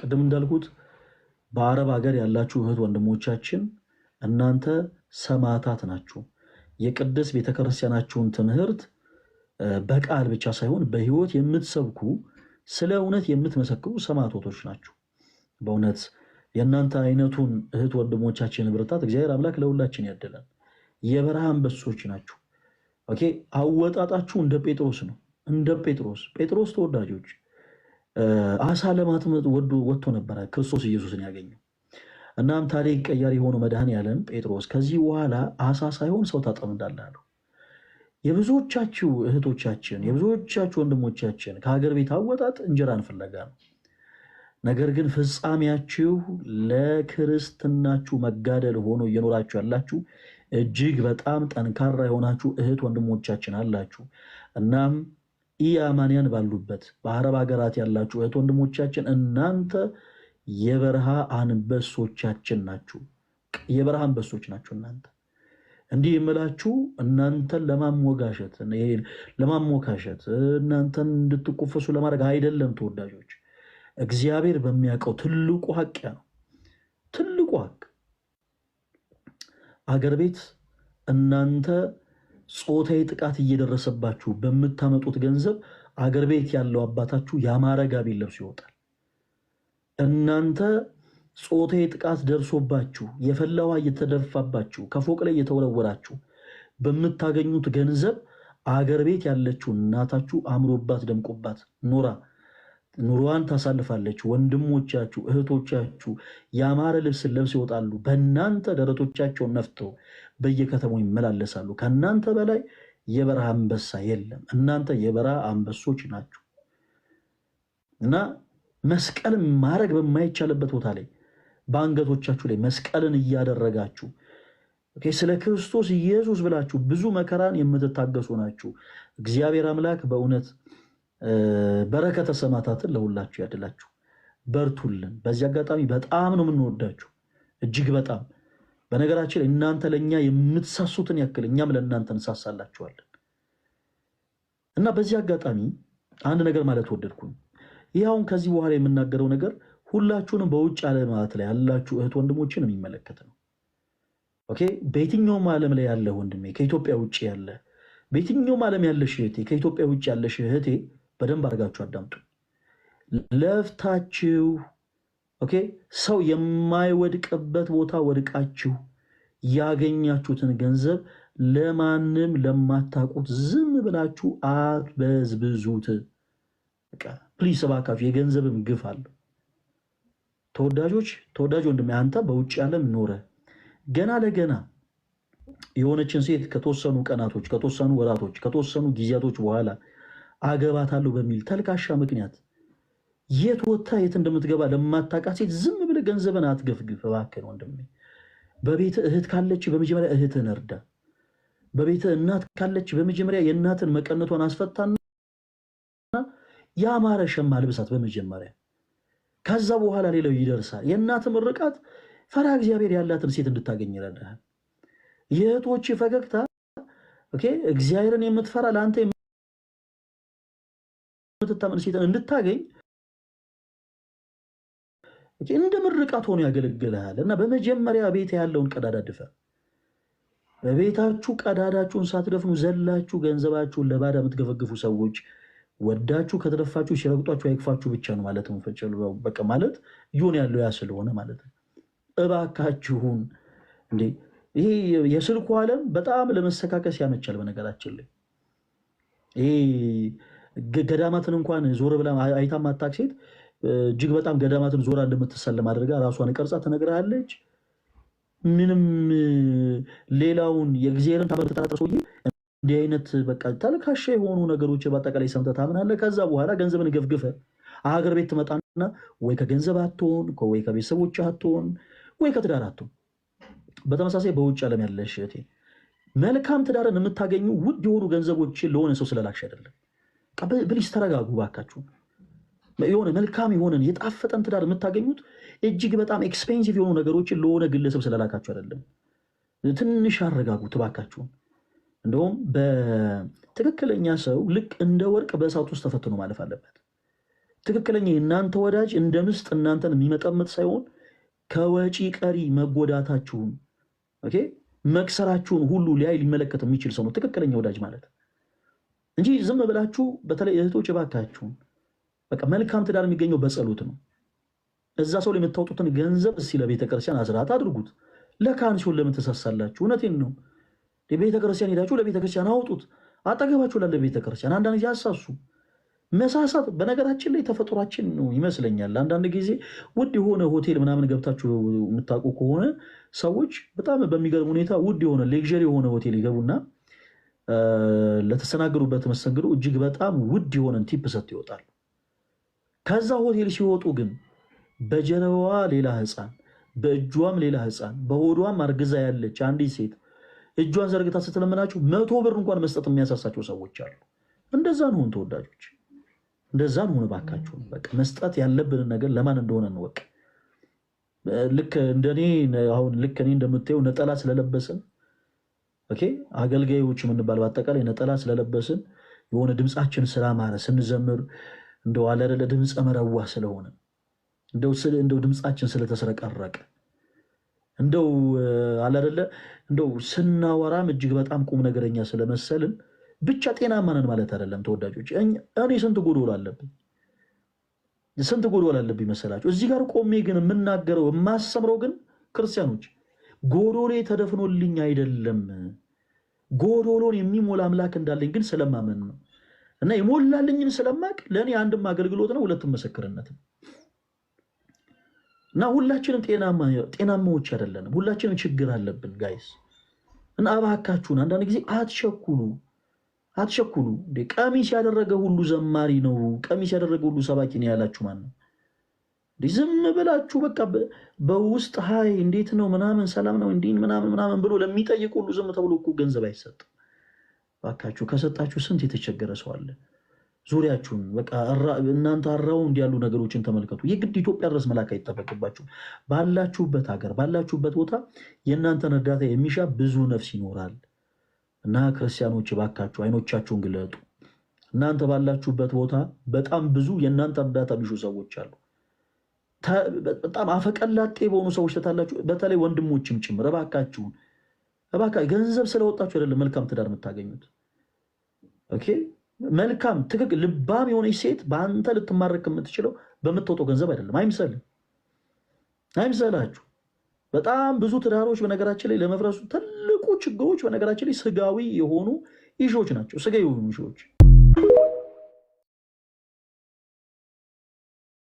ቅድም እንዳልኩት በአረብ ሀገር ያላችሁ እህት ወንድሞቻችን እናንተ ሰማዕታት ናችሁ። የቅድስት ቤተክርስቲያናችሁን ትምህርት በቃል ብቻ ሳይሆን በህይወት የምትሰብኩ ስለ እውነት የምትመሰክሩ ሰማዕታቶች ናችሁ። በእውነት የእናንተ አይነቱን እህት ወንድሞቻችን ብርታት እግዚአብሔር አምላክ ለሁላችን ያደለን። የበረሃ አንበሶች ናችሁ። ኦኬ አወጣጣችሁ እንደ ጴጥሮስ ነው። እንደ ጴጥሮስ ተወዳጆች አሳ ለማጥመድ ወጥቶ ነበረ ክርስቶስ ኢየሱስን ያገኘው። እናም ታሪክ ቀያሪ የሆነው መድኃኔዓለም ጴጥሮስ ከዚህ በኋላ አሳ ሳይሆን ሰው ታጠምዳለህ አለው። የብዙዎቻችሁ እህቶቻችን የብዙዎቻችሁ ወንድሞቻችን ከሀገር ቤት አወጣጥ እንጀራን ፍለጋ ነው። ነገር ግን ፍጻሜያችሁ ለክርስትናችሁ መጋደል ሆኖ እየኖራችሁ ያላችሁ እጅግ በጣም ጠንካራ የሆናችሁ እህት ወንድሞቻችን አላችሁ። እናም ኢአማንያን ባሉበት በአረብ ሀገራት ያላችሁ እህት ወንድሞቻችን እናንተ የበረሃ አንበሶቻችን ናችሁ። የበረሃ አንበሶች ናችሁ እናንተ። እንዲህ የምላችሁ እናንተን ለማሞካሸት እናንተን እንድትቆፈሱ ለማድረግ አይደለም ተወዳጆች። እግዚአብሔር በሚያውቀው ትልቁ ሀቅ ነው። ትልቁ ሀቅ አገር ቤት እናንተ ጾታዊ ጥቃት እየደረሰባችሁ በምታመጡት ገንዘብ አገር ቤት ያለው አባታችሁ ያማረ ጋቢ ለብሶ ይወጣል። እናንተ ጾታዊ ጥቃት ደርሶባችሁ የፈላ ውሃ እየተደፋባችሁ ከፎቅ ላይ እየተወረወራችሁ በምታገኙት ገንዘብ አገር ቤት ያለችው እናታችሁ አምሮባት ደምቆባት ኑሯን ታሳልፋለች። ወንድሞቻችሁ እህቶቻችሁ ያማረ ልብስን ለብሰው ይወጣሉ። በእናንተ ደረቶቻቸውን ነፍተው በየከተማው ይመላለሳሉ። ከእናንተ በላይ የበረሃ አንበሳ የለም። እናንተ የበረሃ አንበሶች ናችሁ እና መስቀልን ማድረግ በማይቻልበት ቦታ ላይ በአንገቶቻችሁ ላይ መስቀልን እያደረጋችሁ ስለ ክርስቶስ ኢየሱስ ብላችሁ ብዙ መከራን የምትታገሱ ናችሁ። እግዚአብሔር አምላክ በእውነት በረከተ ሰማዕታትን ለሁላችሁ ያድላችሁ። በርቱልን። በዚህ አጋጣሚ በጣም ነው የምንወዳችሁ እጅግ በጣም። በነገራችን እናንተ ለእኛ የምትሳሱትን ያክል እኛም ለእናንተ እንሳሳላችኋለን እና በዚህ አጋጣሚ አንድ ነገር ማለት ወደድኩኝ። ይኸውን ከዚህ በኋላ የምናገረው ነገር ሁላችሁንም በውጭ ዓለማት ላይ ያላችሁ እህት ወንድሞችን የሚመለከት ነው። ኦኬ በየትኛውም ዓለም ላይ ያለ ወንድሜ ከኢትዮጵያ ውጭ ያለ፣ በየትኛውም ዓለም ያለሽ እህቴ ከኢትዮጵያ ውጭ ያለሽ እህቴ በደንብ አድርጋችሁ አዳምጡ። ለፍታችሁ ኦኬ ሰው የማይወድቅበት ቦታ ወድቃችሁ ያገኛችሁትን ገንዘብ ለማንም ለማታውቁት ዝም ብላችሁ አትበዝብዙት። ፕሊስ እባካችሁ፣ የገንዘብም ግፍ አለው። ተወዳጅ ወንድሜ አንተ በውጭ ዓለም ኖረ ገና ለገና የሆነችን ሴት ከተወሰኑ ቀናቶች ከተወሰኑ ወራቶች ከተወሰኑ ጊዜያቶች በኋላ አገባታለሁ በሚል ተልካሻ ምክንያት የት ወጥታ የት እንደምትገባ ለማታውቃት ሴት ዝም ብለህ ገንዘብን አትገፍግፍ እባክህ ወንድሜ። በቤት እህት ካለች በመጀመሪያ እህትን እርዳ። በቤት እናት ካለች በመጀመሪያ የእናትን መቀነቷን አስፈታና ያማረ ሸማ ልብሳት በመጀመሪያ። ከዛ በኋላ ሌላው ይደርሳል። የእናት ምርቃት ፈሪሃ እግዚአብሔር ያላትን ሴት እንድታገኝ ይረዳሃል። የእህቶች ፈገግታ ኦኬ እግዚአብሔርን የምትፈራ ለአንተ የምትታመን ሴትን እንድታገኝ እንደ ምርቃት ሆኖ ያገለግልሃል። እና በመጀመሪያ ቤት ያለውን ቀዳዳ ድፈን። በቤታችሁ ቀዳዳችሁን ሳትደፍኑ ዘላችሁ ገንዘባችሁን ለባዳ የምትገፈግፉ ሰዎች ወዳችሁ ከተደፋችሁ ሲረግጧችሁ አይክፋችሁ ብቻ ነው ማለት ነው። በቃ ማለት ይሁን ያለው ያ ስለሆነ ማለት ነው። እባካችሁን እንዴ ይሄ የስልኩ ዓለም በጣም ለመሰካከስ ያመቻል። በነገራችን ላይ ይሄ ገዳማትን እንኳን ዞር ብላ አይታ ማታክ ሴት እጅግ በጣም ገዳማትን ዞራ እንደምትሰለም አድርጋ ራሷን ቀርጻ ትነግራለች። ምንም ሌላውን የእግዚአብሔርን ታበረታታ ሰውዬ እንዲህ አይነት በቃ ተልካሻ የሆኑ ነገሮች በአጠቃላይ ሰምተህ ታምናለህ። ከዛ በኋላ ገንዘብን ገፍግፈ ሀገር ቤት ትመጣና ወይ ከገንዘብ አትሆን ወይ ከቤተሰቦች አትሆን ወይ ከትዳር አትሆን። በተመሳሳይ በውጭ ዓለም ያለሽ እህቴ መልካም ትዳርን የምታገኙ ውድ የሆኑ ገንዘቦችን ለሆነ ሰው ስለላክሽ አይደለም። ብሊስ ተረጋጉ ባካችሁ። የሆነ መልካም የሆነን የጣፈጠን ትዳር የምታገኙት እጅግ በጣም ኤክስፔንሲቭ የሆኑ ነገሮችን ለሆነ ግለሰብ ስለላካችሁ አይደለም። ትንሽ አረጋጉት ባካችሁን። እንደውም በትክክለኛ ሰው ልክ እንደ ወርቅ በእሳት ውስጥ ተፈትኖ ማለፍ አለበት። ትክክለኛ የእናንተ ወዳጅ እንደ ምስጥ እናንተን የሚመጠምጥ ሳይሆን ከወጪ ቀሪ መጎዳታችሁን ኦኬ መክሰራችሁን ሁሉ ሊያይ ሊመለከት የሚችል ሰው ነው ትክክለኛ ወዳጅ ማለት እንጂ ዝም ብላችሁ በተለይ እህቶች እባካችሁን በቃ መልካም ትዳር የሚገኘው በጸሎት ነው። እዛ ሰው ላይ የምታወጡትን ገንዘብ እስኪ ለቤተክርስቲያን አስራት አድርጉት። ለካህን ሲሆን ለምን ተሳሳላችሁ? እውነቴን ነው። ቤተክርስቲያን ሄዳችሁ ለቤተክርስቲያን አውጡት። አጠገባችሁ ላለ ቤተክርስቲያን አንዳንድ ጊዜ አሳሱ። መሳሳት በነገራችን ላይ ተፈጥሯችን ነው ይመስለኛል። አንዳንድ ጊዜ ውድ የሆነ ሆቴል ምናምን ገብታችሁ የምታውቁ ከሆነ ሰዎች በጣም በሚገርም ሁኔታ ውድ የሆነ ሌክዠሪ የሆነ ሆቴል ይገቡና ለተስተናገዱበት መስተንግዶ እጅግ በጣም ውድ የሆነን ቲፕ ሰጥተው ይወጣሉ። ከዛ ሆቴል ሲወጡ ግን በጀርባዋ ሌላ ህፃን፣ በእጇም ሌላ ህፃን፣ በሆዷም አርግዛ ያለች አንዲት ሴት እጇን ዘርግታ ስትለምናችሁ 100 ብር እንኳን መስጠት የሚያሳሳቸው ሰዎች አሉ። እንደዛ እንሁን ተወዳጆች፣ እንደዛ እንሁን ባካችሁ። በቃ መስጠት ያለብንን ነገር ለማን እንደሆነ እንወቅ። ልክ እንደኔ አሁን ልክ እኔ እንደምታየው ነጠላ ስለለበስን ኦኬ አገልጋዮች የምንባል በአጠቃላይ ነጠላ ስለለበስን የሆነ ድምፃችን ስላማረ ስንዘምር እንደው አለረለ ድምፀ መረዋ ስለሆነ እንደው ድምፃችን ስለተስረቀረቀ እንደው አለረለ እንደው ስናወራም እጅግ በጣም ቁም ነገረኛ ስለመሰልን ብቻ ጤናማ ነን ማለት አይደለም ተወዳጆች። እኔ ስንት ጎዶሎ አለብኝ መሰላችሁ? እዚህ ጋር ቆሜ ግን የምናገረው የማሰምረው ግን ክርስቲያኖች ጎዶሎዬ ተደፍኖልኝ አይደለም፣ ጎዶሎን የሚሞላ አምላክ እንዳለኝ ግን ስለማመን ነው። እና የሞላልኝን ስለማቅ ለእኔ አንድም አገልግሎት ነው፣ ሁለትም ምስክርነት ነው። እና ሁላችንም ጤናማዎች አይደለንም፣ ሁላችንም ችግር አለብን ጋይስ። እና እባካችሁን አንዳንድ ጊዜ አትቸኩሉ። ቀሚስ ያደረገ ሁሉ ዘማሪ ነው፣ ቀሚስ ያደረገ ሁሉ ሰባኪ ነው ያላችሁ ማን ነው? ዝም ብላችሁ በቃ በውስጥ ሀይ እንዴት ነው ምናምን ሰላም ነው እንዲህ ምናምን ብሎ ለሚጠይቅ ሁሉ ዝም ተብሎ እኮ ገንዘብ አይሰጥም። እባካችሁ ከሰጣችሁ ስንት የተቸገረ ሰው አለ ዙሪያችሁን። በቃ እናንተ አራው እንዲያሉ ነገሮችን ተመልከቱ። የግድ ኢትዮጵያ ድረስ መላክ አይጠበቅባችሁ። ባላችሁበት ሀገር ባላችሁበት ቦታ የእናንተን እርዳታ የሚሻ ብዙ ነፍስ ይኖራል። እና ክርስቲያኖች እባካችሁ አይኖቻችሁን ግለጡ። እናንተ ባላችሁበት ቦታ በጣም ብዙ የእናንተ እርዳታ ቢሹ ሰዎች አሉ። በጣም አፈቀላጤ በሆኑ ሰዎች ተታላችሁ፣ በተለይ ወንድሞችም ጭምር እባካችሁን ገንዘብ ስለወጣችሁ አይደለም መልካም ትዳር የምታገኙት። ኦኬ መልካም ትክክል ልባም የሆነች ሴት በአንተ ልትማረክ የምትችለው በምትወጣው ገንዘብ አይደለም። አይምሰላችሁ። በጣም ብዙ ትዳሮች በነገራችን ላይ ለመፍረሱ ትልቁ ችግሮች በነገራችን ላይ ስጋዊ የሆኑ ኢሾች ናቸው። ስጋ የሆኑ ኢሾች